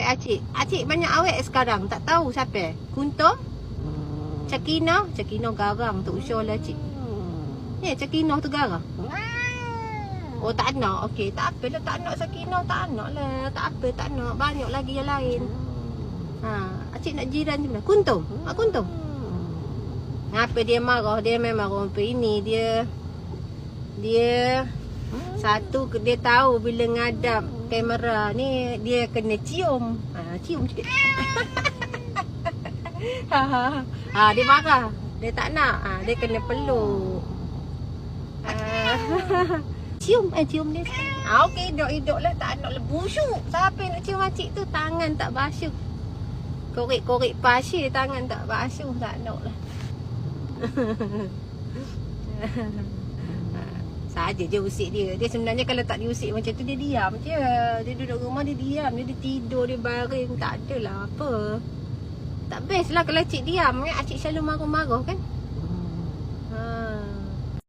Acik. Acik banyak awet sekarang. Tak tahu siapa. Kuntum? Cakino? Cakino garang tu usia lah cik. Ni Cakino tu garang. Oh tak nak. Okey, tak apalah tak nak Cakino, tak nak lah. Tak apa, tak nak. Banyak lagi yang lain. Acik nak jiran je mana? Kuntum? Kuntum? Apa dia marah? Dia memang rompi ini. Dia satu dia tahu bila ngadap kamera ni dia kena cium. Cium sikit. Dia marah. Dia tak nak. Dia kena peluk. Cium dia. Okey, hidup lah tak nak busuk. Siapa nak cium acik tu tangan tak basuh. Korek-korek pasir tangan tak basuh, tak nak lah. Saja je usik dia. Dia sebenarnya kalau tak diusik macam tu dia diam je. Dia duduk rumah dia diam. Dia tidur, dia baring. Tak adalah apa. Tak best lah kalau cik diam. Acik selalu marah-marah kan.